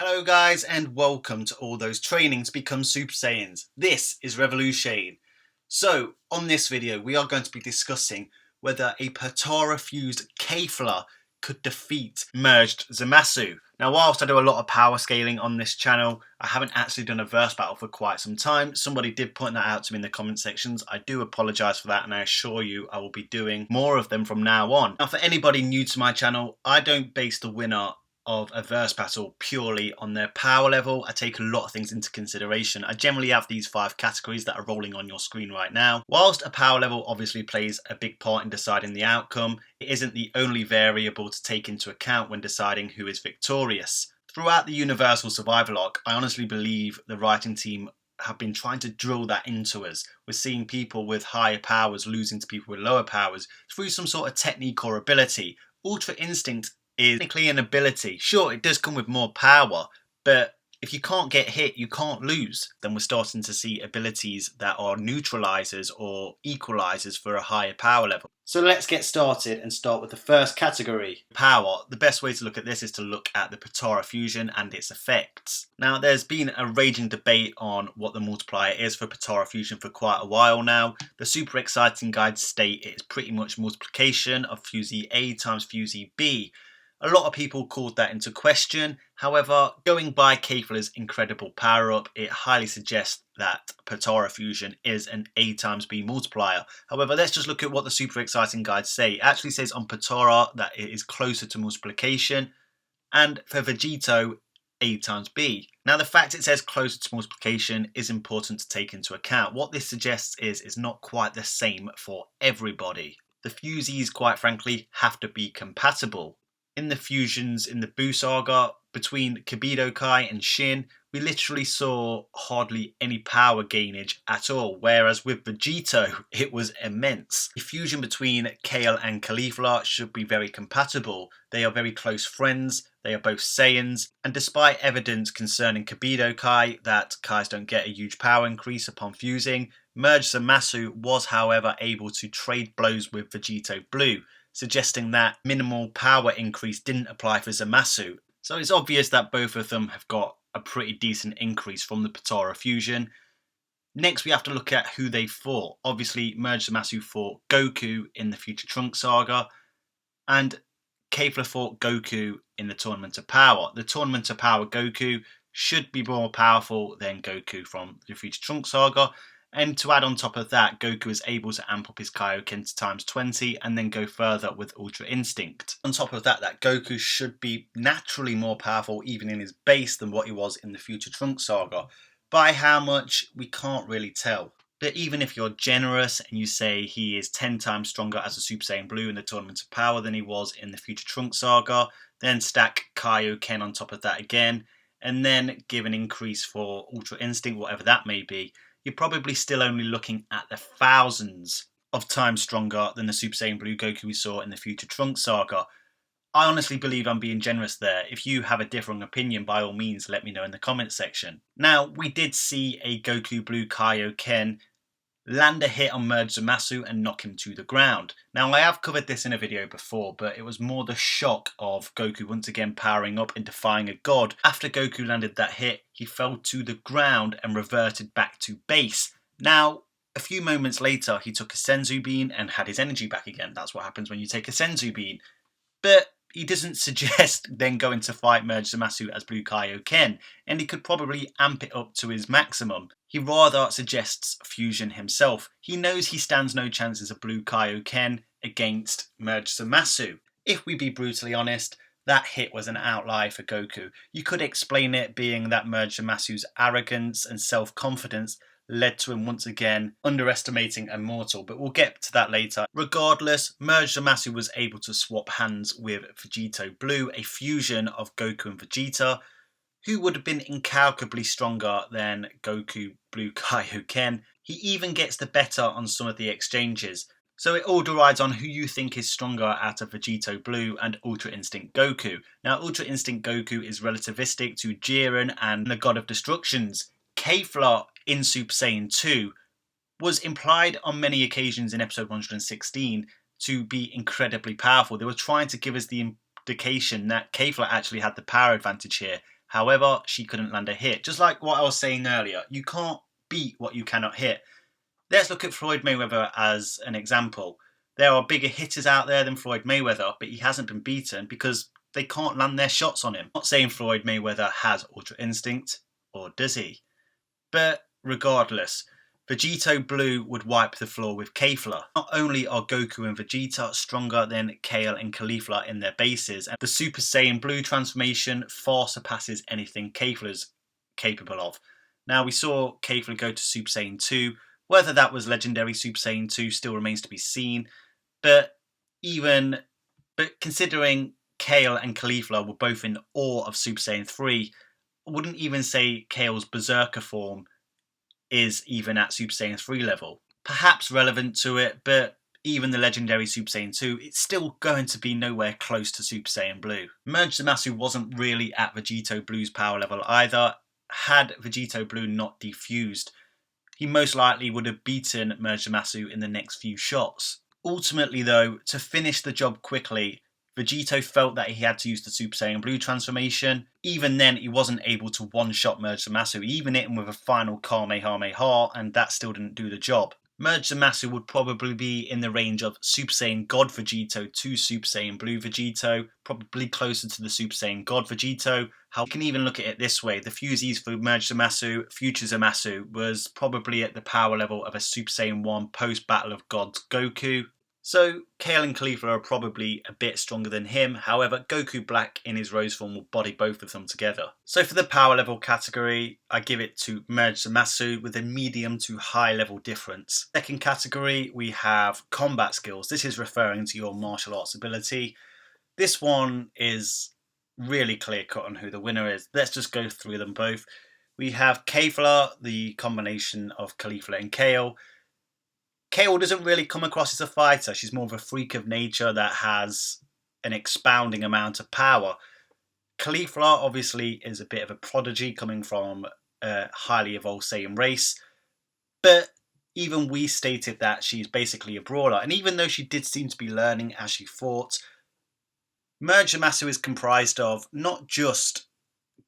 Hello guys and welcome to all those trainings to become Super Saiyans. This is Revolution. So on this video we are going to be discussing whether a Potara fused Kefla could defeat Merged Zamasu. Now whilst I do a lot of power scaling on this channel, I haven't actually done a verse battle for quite some time. Somebody did point that out to me in the comment sections. I do apologise for that and I assure you I will be doing more of them from now on. Now for anybody new to my channel, I don't base the winner of a verse battle purely on their power level. I take a lot of things into consideration. I generally have these 5 categories that are rolling on your screen right now. Whilst a power level obviously plays a big part in deciding the outcome, it isn't the only variable to take into account when deciding who is victorious. Throughout the Universal Survival arc, I honestly believe the writing team have been trying to drill that into us. We're seeing people with higher powers losing to people with lower powers through some sort of technique or ability. Ultra Instinct is technically an ability. Sure, it does come with more power, but if you can't get hit, you can't lose. Then we're starting to see abilities that are neutralizers or equalizers for a higher power level. So let's get started and start with the first category, power. The best way to look at this is to look at the Potara Fusion and its effects. Now there's been a raging debate on what the multiplier is for Potara Fusion for quite a while now. The super exciting guides state it's pretty much multiplication of Fusee A times Fusee B. A lot of people called that into question. However, going by Kefla's incredible power up, it highly suggests that Potara Fusion is an A times B multiplier. However, let's just look at what the super exciting guides say. It actually says on Potara that it is closer to multiplication, and for Vegito, A times B. Now the fact it says closer to multiplication is important to take into account. What this suggests is it's not quite the same for everybody. The Fusees, quite frankly, have to be compatible. In the fusions in the Buu saga between Kibido-kai and Shin, we literally saw hardly any power gainage at all, whereas with Vegito it was immense. The fusion between Kale and Caulifla should be very compatible. They are very close friends, they are both Saiyans, and despite evidence concerning Kibido-kai that Kais don't get a huge power increase upon fusing, Merged Zamasu was however able to trade blows with Vegito Blue, suggesting that minimal power increase didn't apply for Zamasu. So it's obvious that both of them have got a pretty decent increase from the Potara Fusion. Next we have to look at who they fought. Obviously Merged Zamasu fought Goku in the Future Trunks saga, and Kefla fought Goku in the Tournament of Power. The Tournament of Power Goku should be more powerful than Goku from the Future Trunks saga. And to add on top of that, Goku is able to amp up his Kaioken to times 20 and then go further with Ultra Instinct. On top of that Goku should be naturally more powerful even in his base than what he was in the Future Trunks saga. By how much, we can't really tell. But even if you're generous and you say he is 10 times stronger as a Super Saiyan Blue in the Tournament of Power than he was in the Future Trunks saga, then stack Kaioken on top of that again, and then give an increase for Ultra Instinct, whatever that may be, you're probably still only looking at the thousands of times stronger than the Super Saiyan Blue Goku we saw in the Future Trunks saga. I honestly believe I'm being generous there. If you have a differing opinion, by all means let me know in the comment section. Now, we did see a Goku Blue Kaioken land a hit on Merged Zamasu and knock him to the ground. Now I have covered this in a video before, but it was more the shock of Goku once again powering up and defying a god. After Goku landed that hit, he fell to the ground and reverted back to base. Now, a few moments later, he took a Senzu Bean and had his energy back again. That's what happens when you take a Senzu Bean. But he doesn't suggest then going to fight Merged Zamasu as Blue Kaioken, and he could probably amp it up to his maximum. He rather suggests fusion himself. He knows he stands no chance as a Blue Kaioken against Merged Zamasu. If we be brutally honest, that hit was an outlier for Goku. You could explain it being that Merged Zamasu's arrogance and self-confidence led to him once again underestimating Immortal, but we'll get to that later. Regardless, Merged Zamasu was able to swap hands with Vegito Blue, a fusion of Goku and Vegeta, who would have been incalculably stronger than Goku Blue Kaioken. He even gets the better on some of the exchanges. So it all rides on who you think is stronger out of Vegito Blue and Ultra Instinct Goku. Now Ultra Instinct Goku is relativistic to Jiren and the God of Destructions. Kefla in Super Saiyan 2 was implied on many occasions in episode 116 to be incredibly powerful. They were trying to give us the indication that Kefla actually had the power advantage here. However, she couldn't land a hit. Just like what I was saying earlier, you can't beat what you cannot hit. Let's look at Floyd Mayweather as an example. There are bigger hitters out there than Floyd Mayweather, but he hasn't been beaten because they can't land their shots on him. I'm not saying Floyd Mayweather has Ultra Instinct, or does he? But regardless, Vegito Blue would wipe the floor with Kefla. Not only are Goku and Vegeta stronger than Kale and Caulifla in their bases, and the Super Saiyan Blue transformation far surpasses anything Kefla's capable of. Now, we saw Kefla go to Super Saiyan 2. Whether that was legendary Super Saiyan 2 still remains to be seen. But considering Kale and Caulifla were both in awe of Super Saiyan 3, I wouldn't even say Kale's Berserker form is even at Super Saiyan 3 level. Perhaps relevant to it, but even the legendary Super Saiyan 2, it's still going to be nowhere close to Super Saiyan Blue. Merged Zamasu wasn't really at Vegito Blue's power level either. Had Vegito Blue not defused, he most likely would have beaten Merged Zamasu in the next few shots. Ultimately though, to finish the job quickly, Vegito felt that he had to use the Super Saiyan Blue transformation. Even then, he wasn't able to one-shot Merged Zamasu. He even hit him with a final Kamehameha, and that still didn't do the job. Merged Zamasu would probably be in the range of Super Saiyan God Vegito to Super Saiyan Blue Vegito, probably closer to the Super Saiyan God Vegito. You can even look at it this way. The fusees for Merged Zamasu, Future Zamasu, was probably at the power level of a Super Saiyan 1 post-Battle of Gods Goku. So Kale and Caulifla are probably a bit stronger than him. However, Goku Black in his Rose form will body both of them together. So for the power level category, I give it to Merged Zamasu with a medium to high level difference. Second category, we have combat skills. This is referring to your martial arts ability. This one is really clear cut on who the winner is. Let's just go through them both. We have Kefla, the combination of Caulifla and Kale. Kale doesn't really come across as a fighter. She's more of a freak of nature that has an expounding amount of power. Caulifla obviously is a bit of a prodigy coming from a highly evolved Saiyan race. But even we stated that she's basically a brawler. And even though she did seem to be learning as she fought, Merged Zamasu is comprised of not just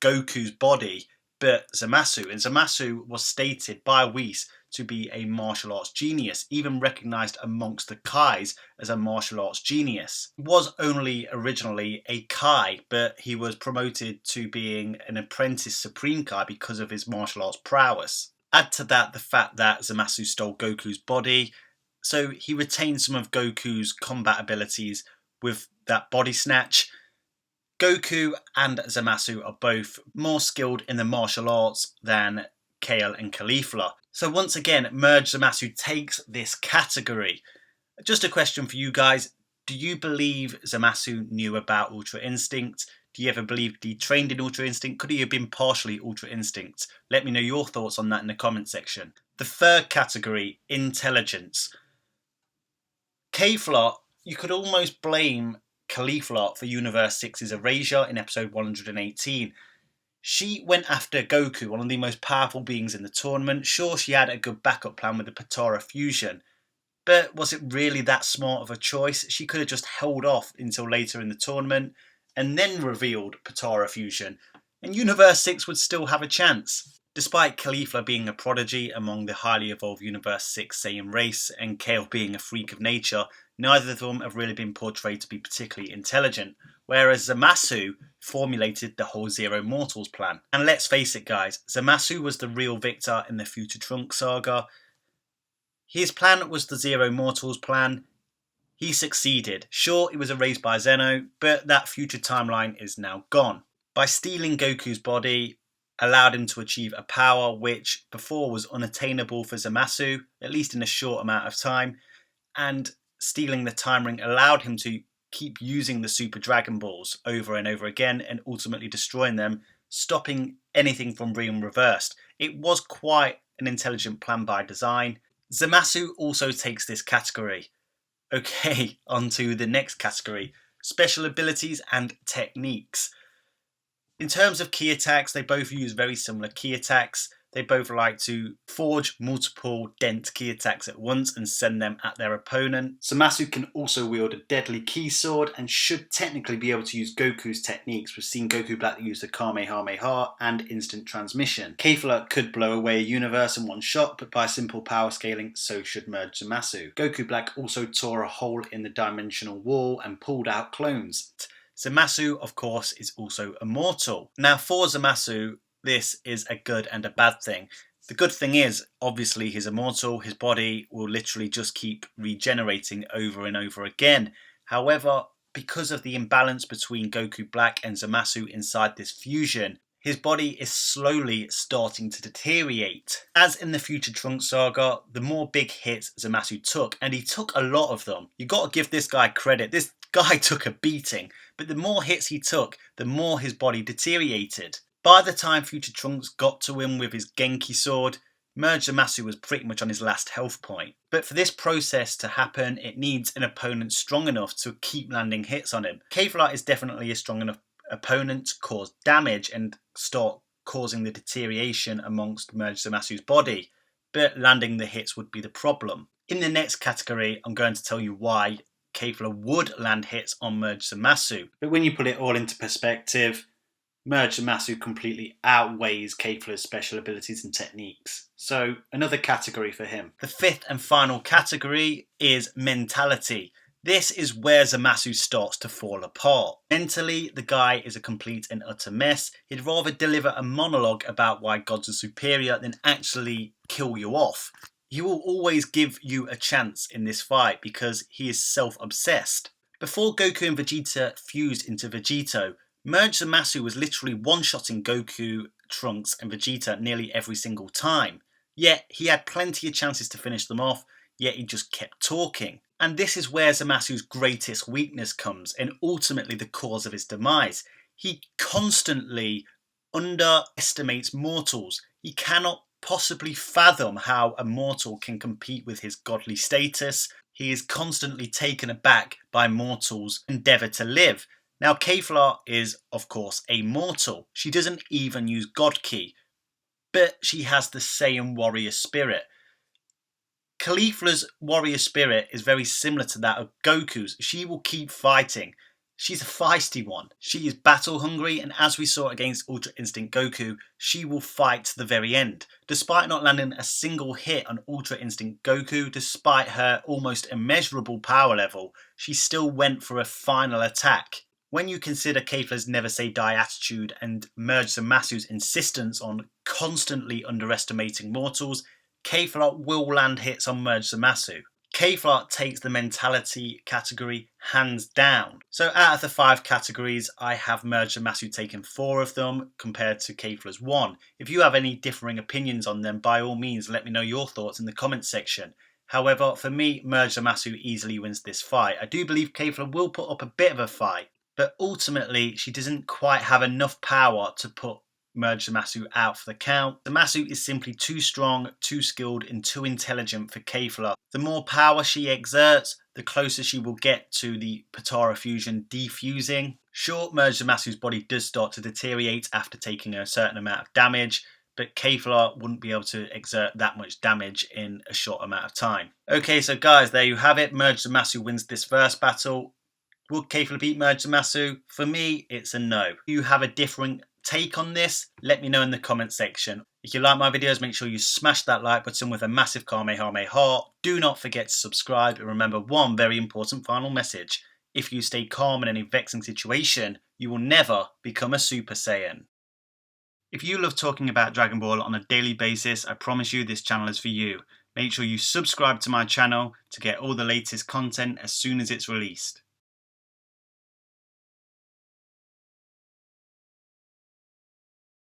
Goku's body, but Zamasu. And Zamasu was stated by Whis to be a martial arts genius, even recognised amongst the Kais as a martial arts genius. He was only originally a Kai, but he was promoted to being an apprentice Supreme Kai because of his martial arts prowess. Add to that the fact that Zamasu stole Goku's body, so he retained some of Goku's combat abilities with that body snatch. Goku and Zamasu are both more skilled in the martial arts than Kale and Caulifla. So once again, Merged Zamasu takes this category. Just a question for you guys. Do you believe Zamasu knew about Ultra Instinct? Do you ever believe he trained in Ultra Instinct? Could he have been partially Ultra Instinct? Let me know your thoughts on that in the comment section. The third category, intelligence. Kefla, you could almost blame Caulifla for Universe 6's erasure in episode 118. She went after Goku, one of the most powerful beings in the tournament. Sure, she had a good backup plan with the Potara Fusion, but was it really that smart of a choice? She could have just held off until later in the tournament and then revealed Potara Fusion, and Universe 6 would still have a chance. Despite Caulifla being a prodigy among the highly evolved Universe 6 Saiyan race and Kale being a freak of nature, neither of them have really been portrayed to be particularly intelligent, whereas Zamasu formulated the whole Zero Mortals plan. And let's face it guys, Zamasu was the real victor in the Future Trunks saga. His plan was the Zero Mortals plan. He succeeded. Sure, it was erased by Zeno, but that future timeline is now gone. By stealing Goku's body, allowed him to achieve a power which before was unattainable for Zamasu, at least in a short amount of time, and stealing the time ring allowed him to keep using the Super Dragon Balls over and over again and ultimately destroying them, stopping anything from being reversed. It was quite an intelligent plan by design. Zamasu also takes this category. Okay, on to the next category, special abilities and techniques. In terms of key attacks, they both use very similar key attacks. They both like to forge multiple dent ki attacks at once and send them at their opponent. Zamasu can also wield a deadly ki sword and should technically be able to use Goku's techniques. We've seen Goku Black use the Kamehameha and instant transmission. Kefla could blow away a universe in one shot, but by simple power scaling, so should Merged Zamasu. Goku Black also tore a hole in the dimensional wall and pulled out clones. Zamasu, of course, is also immortal. Now, for Zamasu, this is a good and a bad thing. The good thing is, obviously, he's immortal. His body will literally just keep regenerating over and over again. However, because of the imbalance between Goku Black and Zamasu inside this fusion, his body is slowly starting to deteriorate. As in the Future Trunks saga, the more big hits Zamasu took, and he took a lot of them. You got to give this guy credit. This guy took a beating, but the more hits he took, the more his body deteriorated. By the time Future Trunks got to him with his Genki sword, Merged Zamasu was pretty much on his last health point. But for this process to happen, it needs an opponent strong enough to keep landing hits on him. Kefla is definitely a strong enough opponent to cause damage and start causing the deterioration amongst Merged Zamasu's body, but landing the hits would be the problem. In the next category, I'm going to tell you why Kefla would land hits on Merged Zamasu. But when you put it all into perspective, Merged Zamasu completely outweighs Kefla's special abilities and techniques. So another category for him. The fifth and final category is mentality. This is where Zamasu starts to fall apart. Mentally, the guy is a complete and utter mess. He'd rather deliver a monologue about why gods are superior than actually kill you off. He will always give you a chance in this fight because he is self-obsessed. Before Goku and Vegeta fused into Vegito, Merged Zamasu was literally one-shotting Goku, Trunks and Vegeta nearly every single time. Yet he had plenty of chances to finish them off, yet he just kept talking. And this is where Zamasu's greatest weakness comes, and ultimately the cause of his demise. He constantly underestimates mortals. He cannot possibly fathom how a mortal can compete with his godly status. He is constantly taken aback by mortals' endeavour to live. Now, Kefla is, of course, a mortal. She doesn't even use God Ki, but she has the Saiyan warrior spirit. Kefla's warrior spirit is very similar to that of Goku's. She will keep fighting. She's a feisty one. She is battle hungry, and as we saw against Ultra Instinct Goku, she will fight to the very end. Despite not landing a single hit on Ultra Instinct Goku, despite her almost immeasurable power level, she still went for a final attack. When you consider Kefla's never say die attitude and Merged Zamasu's insistence on constantly underestimating mortals, Kefla will land hits on Merged Zamasu. Kefla takes the mentality category hands down. So out of the 5 categories, I have Merged Zamasu taking 4 of them compared to Kefla's 1. If you have any differing opinions on them, by all means let me know your thoughts in the comments section. However, for me, Merged Zamasu easily wins this fight. I do believe Kefla will put up a bit of a fight, but ultimately she doesn't quite have enough power to put Merged Zamasu out for the count. Zamasu is simply too strong, too skilled and too intelligent for Kefla. The more power she exerts, the closer she will get to the Potara Fusion defusing. Sure, Merged Zamasu's body does start to deteriorate after taking a certain amount of damage, but Kefla wouldn't be able to exert that much damage in a short amount of time. Okay, so guys, there you have it. Merged Zamasu wins this first battle. Will Kefla beat Merged Zamasu? For me, it's a no. Do you have a different take on this? Let me know in the comment section. If you like my videos, make sure you smash that like button with a massive Kamehameha. Do not forget to subscribe, and remember one very important final message. If you stay calm in any vexing situation, you will never become a Super Saiyan. If you love talking about Dragon Ball on a daily basis, I promise you this channel is for you. Make sure you subscribe to my channel to get all the latest content as soon as it's released.